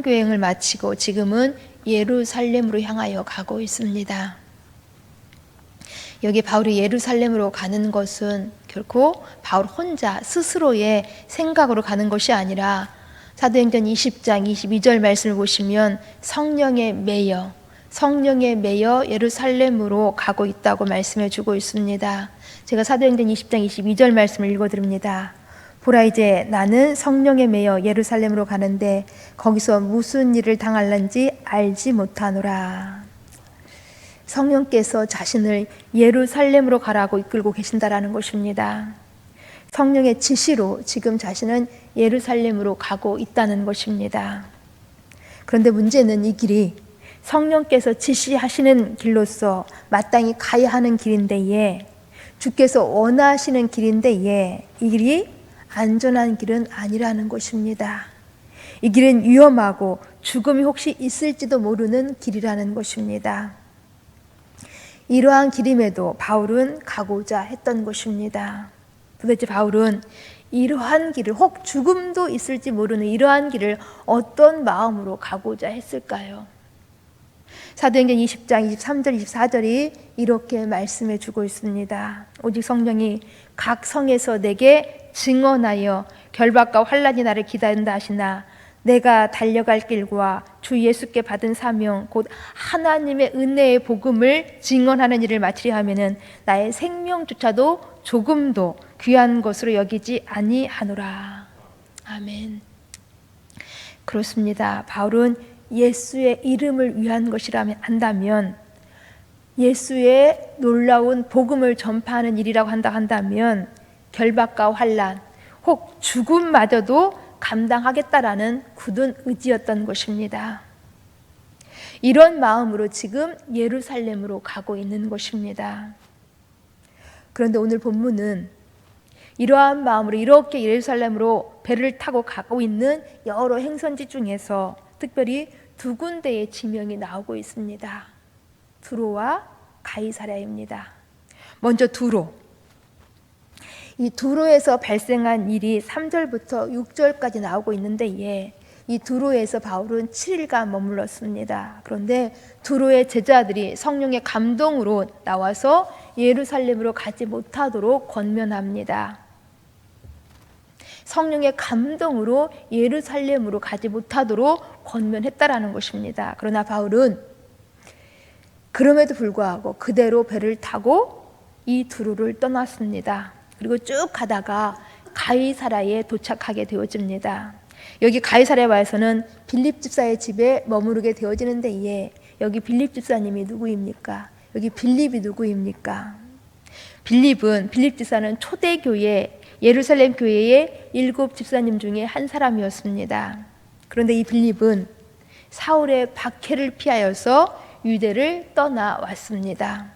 선교 여행을 마치고 지금은 예루살렘으로 향하여 가고 있습니다. 여기 바울이 예루살렘으로 가는 것은 결코 바울 혼자 스스로의 생각으로 가는 것이 아니라 사도행전 20장 22절 말씀을 보시면 성령에 매여 예루살렘으로 가고 있다고 말씀해 주고 있습니다. 제가 사도행전 20장 22절 말씀을 읽어드립니다. 보라, 이제 나는 성령에 매여 예루살렘으로 가는데 거기서 무슨 일을 당할는지 알지 못하노라. 성령께서 자신을 예루살렘으로 가라고 이끌고 계신다라는 것입니다. 성령의 지시로 지금 자신은 예루살렘으로 가고 있다는 것입니다. 그런데 문제는 이 길이 성령께서 지시하시는 길로서 마땅히 가야 하는 길인데에, 주께서 원하시는 길인데에 이 길이 안전한 길은 아니라는 것입니다. 이 길은 위험하고 죽음이 혹시 있을지도 모르는 길이라는 것입니다. 이러한 길임에도 바울은 가고자 했던 것입니다. 도대체 바울은 이러한 길을, 혹 죽음도 있을지 모르는 이러한 길을 어떤 마음으로 가고자 했을까요? 사도행전 20장 23절 24절이 이렇게 말씀해 주고 있습니다. 오직 성령이 각 성에서 내게 증언하여 결박과 환난이 나를 기다린다 하시나 내가 달려갈 길과 주 예수께 받은 사명 곧 하나님의 은혜의 복음을 증언하는 일을 마치려 하면은 나의 생명조차도 조금도 귀한 것으로 여기지 아니하노라. 아멘. 그렇습니다. 바울은 예수의 이름을 위한 것이라면 한다면, 예수의 놀라운 복음을 전파하는 일이라고 한다면 결박과 환난, 혹 죽음마저도 감당하겠다라는 굳은 의지였던 것입니다. 이런 마음으로 지금 예루살렘으로 가고 있는 것입니다. 그런데 오늘 본문은 이러한 마음으로 이렇게 예루살렘으로 배를 타고 가고 있는 여러 행선지 중에서 특별히 두 군데의 지명이 나오고 있습니다. 두로와 가이사랴입니다. 먼저 두로. 이 두로에서 발생한 일이 3절부터 6절까지 나오고 있는데 이 두로에서 바울은 7일간 머물렀습니다. 그런데 두로의 제자들이 성령의 감동으로 나와서 예루살렘으로 가지 못하도록 권면합니다. 성령의 감동으로 예루살렘으로 가지 못하도록 권면했다라는 것입니다. 그러나 바울은 그럼에도 불구하고 그대로 배를 타고 이 두로를 떠났습니다. 그리고 쭉 가다가 가이사랴에 도착하게 되어집니다. 여기 가이사랴에 와서는 빌립 집사의 집에 머무르게 되어지는데 여기 빌립 집사님이 누구입니까? 여기 빌립이 누구입니까? 빌립 집사는 초대교회 예루살렘 교회의 7 집사님 중에 한 사람이었습니다. 그런데 이 빌립은 사울의 박해를 피하여서 유대를 떠나왔습니다.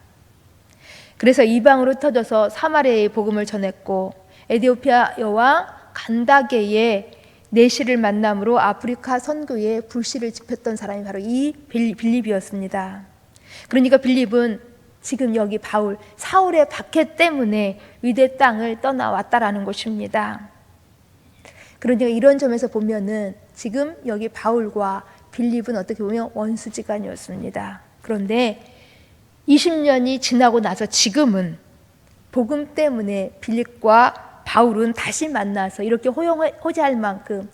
그래서 이방으로 터져서 사마리아의 복음을 전했고 에디오피아 여왕 간다게의 내시를 만남으로 아프리카 선교에 불씨를 지폈던 사람이 바로 이 빌립이었습니다. 그러니까 빌립은 지금 여기 바울, 사울의 박해 때문에 유대 땅을 떠나왔다라는 것입니다. 그러니까 이런 점에서 보면은 지금 여기 바울과 빌립은 어떻게 보면 원수지간이었습니다. 그런데 20년이 지나고 나서 지금은 복음 때문에 빌립과 바울은 다시 만나서 이렇게 호재할 만큼,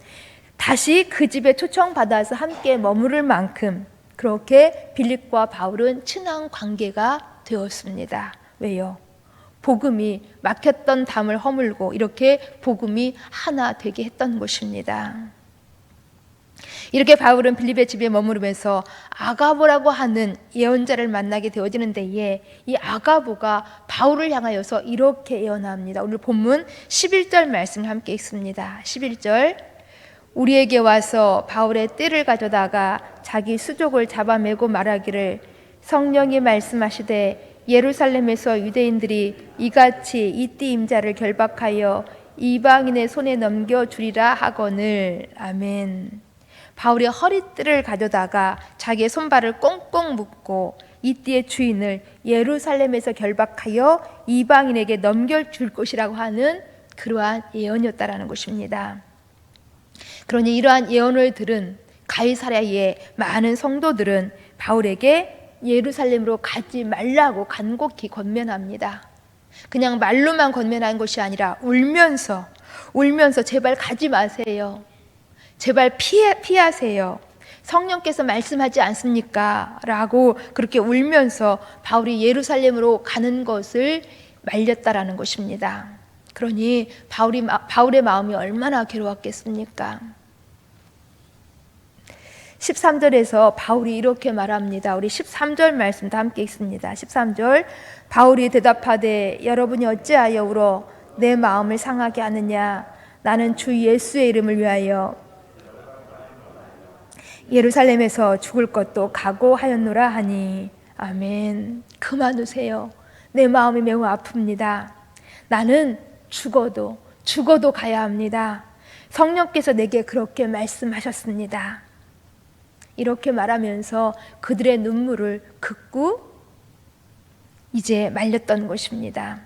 다시 그 집에 초청받아서 함께 머무를 만큼 그렇게 빌립과 바울은 친한 관계가 되었습니다. 왜요? 복음이 막혔던 담을 허물고 이렇게 복음이 하나 되게 했던 것입니다. 이렇게 바울은 빌립의 집에 머무르면서 아가보라고 하는 예언자를 만나게 되어지는데 이 아가보가 바울을 향하여서 이렇게 예언합니다. 오늘 본문 11절 말씀 함께 읽습니다. 11절 우리에게 와서 바울의 띠를 가져다가 자기 수족을 잡아매고 말하기를 성령이 말씀하시되 예루살렘에서 유대인들이 이같이 이 띠 임자를 결박하여 이방인의 손에 넘겨주리라 하거늘. 아멘. 바울의 허리띠를 가져다가 자기의 손발을 꽁꽁 묶고 이 띠의 주인을 예루살렘에서 결박하여 이방인에게 넘겨줄 것이라고 하는 그러한 예언이었다라는 것입니다. 그러니 이러한 예언을 들은 가이사랴의 많은 성도들은 바울에게 예루살렘으로 가지 말라고 간곡히 권면합니다. 그냥 말로만 권면한 것이 아니라 울면서 제발 가지 마세요. 제발 피하세요. 성령께서 말씀하지 않습니까? 라고 그렇게 울면서 바울이 예루살렘으로 가는 것을 말렸다라는 것입니다. 그러니 바울의 마음이 얼마나 괴로웠겠습니까? 13절에서 바울이 이렇게 말합니다. 우리 13절 말씀도 함께 읽습니다. 13절, 바울이 대답하되 여러분이 어찌하여 울어 내 마음을 상하게 하느냐? 나는 주 예수의 이름을 위하여 예루살렘에서 죽을 것도 각오하였노라 하니. 아멘. 그만 우세요. 내 마음이 매우 아픕니다. 나는 죽어도 가야 합니다. 성령께서 내게 그렇게 말씀하셨습니다. 이렇게 말하면서 그들의 눈물을 긋고 이제 말렸던 것입니다.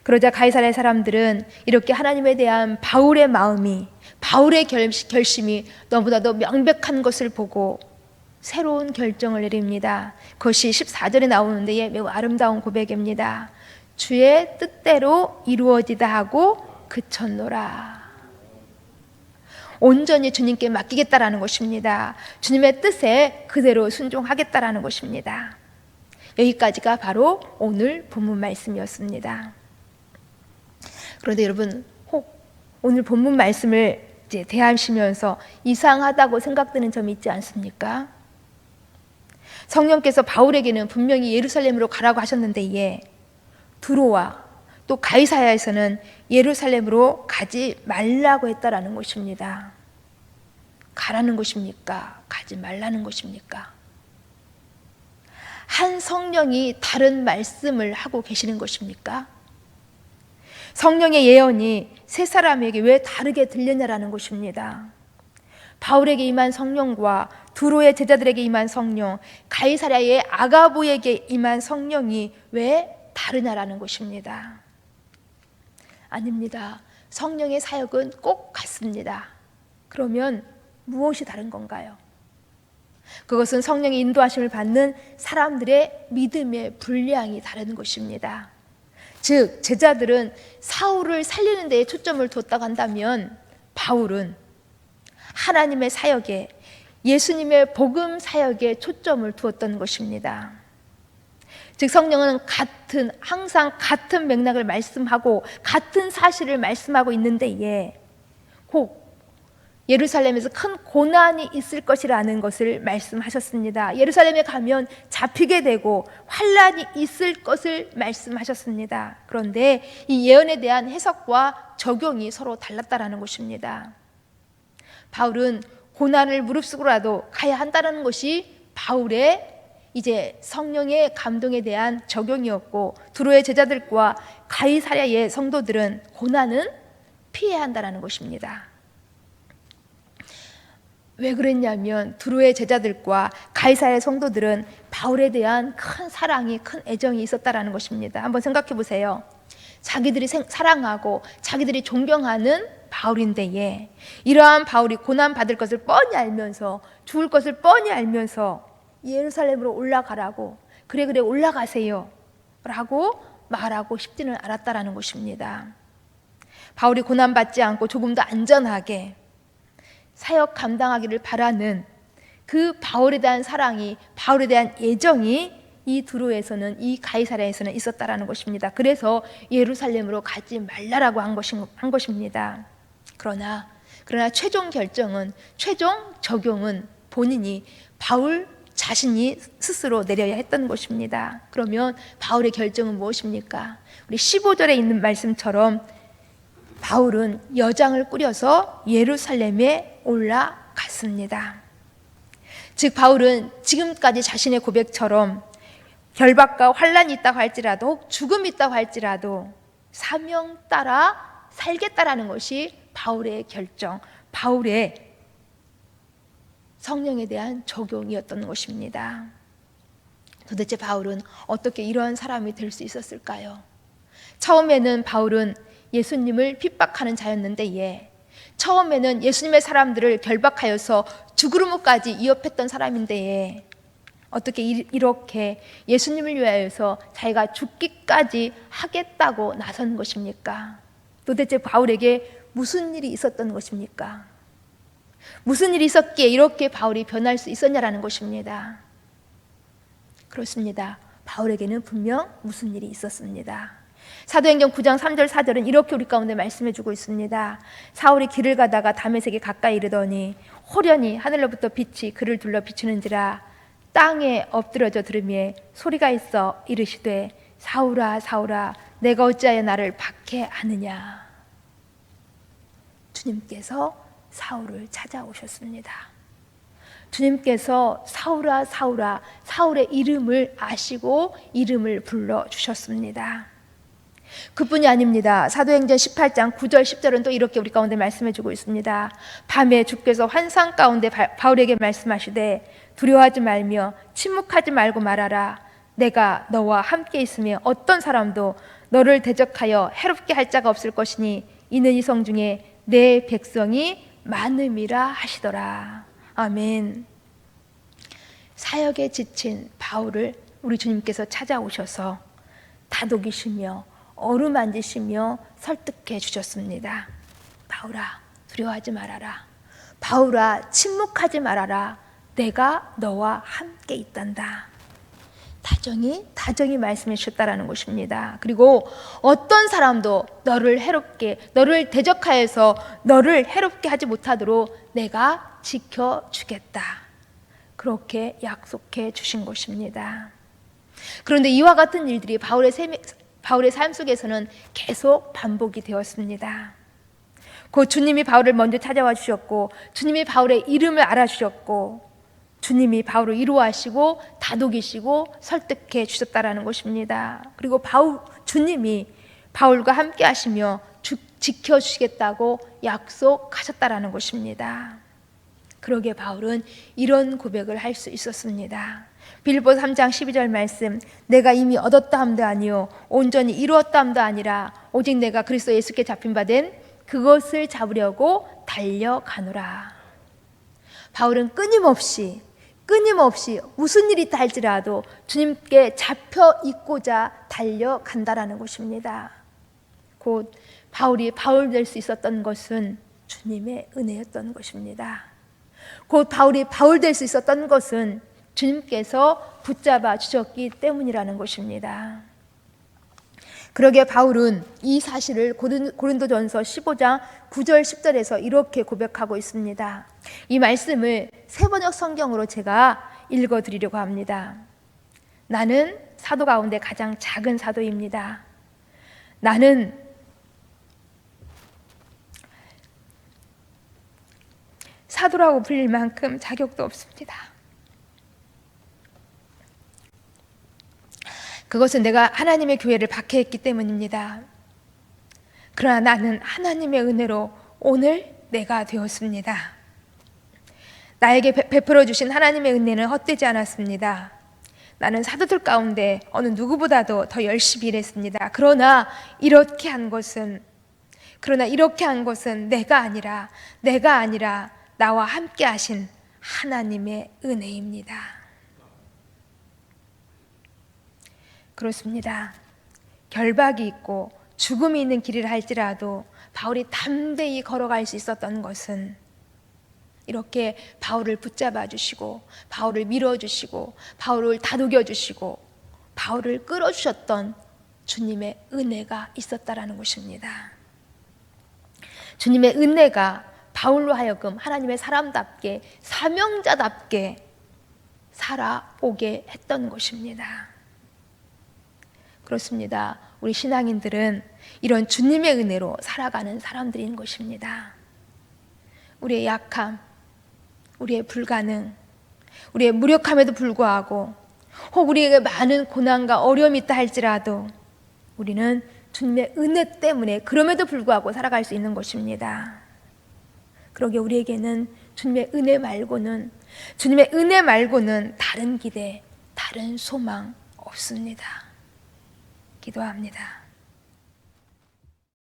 그러자 가이사랴 사람들은 이렇게 하나님에 대한 바울의 마음이, 바울의 결심이 너무나도 명백한 것을 보고 새로운 결정을 내립니다. 그것이 14절에 나오는데 매우 아름다운 고백입니다. 주의 뜻대로 이루어지다 하고 그쳤노라. 온전히 주님께 맡기겠다라는 것입니다. 주님의 뜻에 그대로 순종하겠다라는 것입니다. 여기까지가 바로 오늘 본문 말씀이었습니다. 그런데 여러분, 혹 오늘 본문 말씀을 이제 대하시면서 이상하다고 생각되는 점이 있지 않습니까? 성령께서 바울에게는 분명히 예루살렘으로 가라고 하셨는데 두로와 또 가이사야에서는 예루살렘으로 가지 말라고 했다라는 것입니다. 가라는 것입니까? 가지 말라는 것입니까? 한 성령이 다른 말씀을 하고 계시는 것입니까? 성령의 예언이 세 사람에게 왜 다르게 들렸냐라는 것입니다. 바울에게 임한 성령과 두로의 제자들에게 임한 성령, 가이사랴의 아가보에게 임한 성령이 왜 다르냐라는 것입니다. 아닙니다. 성령의 사역은 꼭 같습니다. 그러면 무엇이 다른 건가요? 그것은 성령의 인도하심을 받는 사람들의 믿음의 분량이 다른 것입니다. 즉 제자들은 사울을 살리는 데에 초점을 뒀다고 한다면 바울은 하나님의 사역에, 예수님의 복음 사역에 초점을 두었던 것입니다. 즉 성령은 항상 같은 맥락을 말씀하고 같은 사실을 말씀하고 있는데 꼭 예루살렘에서 큰 고난이 있을 것이라는 것을 말씀하셨습니다. 예루살렘에 가면 잡히게 되고 환란이 있을 것을 말씀하셨습니다. 그런데 이 예언에 대한 해석과 적용이 서로 달랐다라는 것입니다. 바울은 고난을 무릅쓰고라도 가야 한다는 것이 바울의 이제 성령의 감동에 대한 적용이었고, 두로의 제자들과 가이사랴의 성도들은 고난은 피해야 한다는 것입니다. 왜 그랬냐면 두로의 제자들과 가이사랴의 성도들은 바울에 대한 큰 사랑이, 큰 애정이 있었다라는 것입니다. 한번 생각해 보세요. 자기들이 사랑하고 자기들이 존경하는 바울인데 이러한 바울이 고난받을 것을 뻔히 알면서, 죽을 것을 뻔히 알면서 예루살렘으로 올라가라고, 그래 올라가세요 라고 말하고 싶지는 않았다라는 것입니다. 바울이 고난받지 않고 조금 더 안전하게 사역 감당하기를 바라는 그 바울에 대한 사랑이, 바울에 대한 애정이 이 두로에서는, 이 가이사랴에서는 있었다라는 것입니다. 그래서 예루살렘으로 가지 말라라고 한 것입니다. 그러나 최종 결정은, 최종 적용은 본인이, 바울 자신이 스스로 내려야 했던 것입니다. 그러면 바울의 결정은 무엇입니까? 우리 15절에 있는 말씀처럼 바울은 여장을 꾸려서 예루살렘에 올라갔습니다. 즉 바울은 지금까지 자신의 고백처럼 결박과 환란이 있다고 할지라도, 혹 죽음이 있다고 할지라도 사명 따라 살겠다라는 것이 바울의 결정, 바울의 성령에 대한 적용이었던 것입니다. 도대체 바울은 어떻게 이러한 사람이 될 수 있었을까요? 처음에는 바울은 예수님을 핍박하는 자였는데 처음에는 예수님의 사람들을 결박하여서 죽으름까지 위협했던 사람인데 어떻게 이렇게 예수님을 위하여서 자기가 죽기까지 하겠다고 나선 것입니까? 도대체 바울에게 무슨 일이 있었던 것입니까? 무슨 일이 있었기에 이렇게 바울이 변할 수 있었냐라는 것입니다. 그렇습니다. 바울에게는 분명 무슨 일이 있었습니다. 사도행전 9장 3절 4절은 이렇게 우리 가운데 말씀해 주고 있습니다. 사울이 길을 가다가 다메섹에 가까이 이르더니 호련히 하늘로부터 빛이 그를 둘러 비추는지라 땅에 엎드려져 들으며 소리가 있어 이르시되 사울아 사울아 내가 어찌하여 나를 박해하느냐. 주님께서 사울을 찾아오셨습니다. 주님께서 사울아 사울아 사울의 이름을 아시고 이름을 불러주셨습니다. 그뿐이 아닙니다. 사도행전 18장 9절 10절은 또 이렇게 우리 가운데 말씀해 주고 있습니다. 밤에 주께서 환상 가운데 바울에게 말씀하시되 두려워하지 말며 침묵하지 말고 말하라. 내가 너와 함께 있으며 어떤 사람도 너를 대적하여 해롭게 할 자가 없을 것이니 이는 이 성 중에 내 백성이 많음이라 하시더라. 아멘. 사역에 지친 바울을 우리 주님께서 찾아오셔서 다독이시며 어루만지시며 설득해 주셨습니다. 바울아 두려워하지 말아라. 바울아 침묵하지 말아라. 내가 너와 함께 있단다. 다정히 말씀해 주셨다라는 것입니다. 그리고 어떤 사람도 너를 대적하여서 너를 해롭게 하지 못하도록 내가 지켜주겠다. 그렇게 약속해 주신 것입니다. 그런데 이와 같은 일들이 바울의 삶 속에서는 계속 반복이 되었습니다. 곧 주님이 바울을 먼저 찾아와 주셨고 주님이 바울의 이름을 알아주셨고 주님이 바울을 위로하시고 다독이시고 설득해 주셨다라는 것입니다. 그리고 주님이 바울과 함께 하시며 지켜주시겠다고 약속하셨다라는 것입니다. 그러기에 바울은 이런 고백을 할 수 있었습니다. 빌립보서 3장 12절 말씀, 내가 이미 얻었다 함도 아니요 온전히 이루었다 함도 아니라 오직 내가 그리스도 예수께 잡힌 바 된 그것을 잡으려고 달려가노라. 바울은 끊임없이 무슨 일이 있다 할지라도 주님께 잡혀 있고자 달려간다라는 것입니다. 곧 바울이 바울 될 수 있었던 것은 주님의 은혜였던 것입니다. 곧 바울이 바울 될 수 있었던 것은 주님께서 붙잡아 주셨기 때문이라는 것입니다. 그러기에 바울은 이 사실을 고린도전서 15장 9절 10절에서 이렇게 고백하고 있습니다. 이 말씀을 세번역 성경으로 제가 읽어드리려고 합니다. 나는 사도 가운데 가장 작은 사도입니다. 나는 사도라고 불릴 만큼 자격도 없습니다. 그것은 내가 하나님의 교회를 박해했기 때문입니다. 그러나 나는 하나님의 은혜로 오늘 내가 되었습니다. 나에게 베풀어 주신 하나님의 은혜는 헛되지 않았습니다. 나는 사도들 가운데 어느 누구보다도 더 열심히 일했습니다. 그러나 이렇게 한 것은 내가 아니라 나와 함께 하신 하나님의 은혜입니다. 그렇습니다. 결박이 있고 죽음이 있는 길이라 할지라도 바울이 담대히 걸어갈 수 있었던 것은 이렇게 바울을 붙잡아 주시고 바울을 밀어주시고 바울을 다독여 주시고 바울을 끌어주셨던 주님의 은혜가 있었다라는 것입니다. 주님의 은혜가 바울로 하여금 하나님의 사람답게 사명자답게 살아오게 했던 것입니다. 그렇습니다. 우리 신앙인들은 이런 주님의 은혜로 살아가는 사람들인 것입니다. 우리의 약함, 우리의 불가능, 우리의 무력함에도 불구하고 혹 우리에게 많은 고난과 어려움이 있다 할지라도 우리는 주님의 은혜 때문에 그럼에도 불구하고 살아갈 수 있는 것입니다. 그러기에 우리에게는 주님의 은혜 말고는 다른 기대, 다른 소망 없습니다. 기도합니다.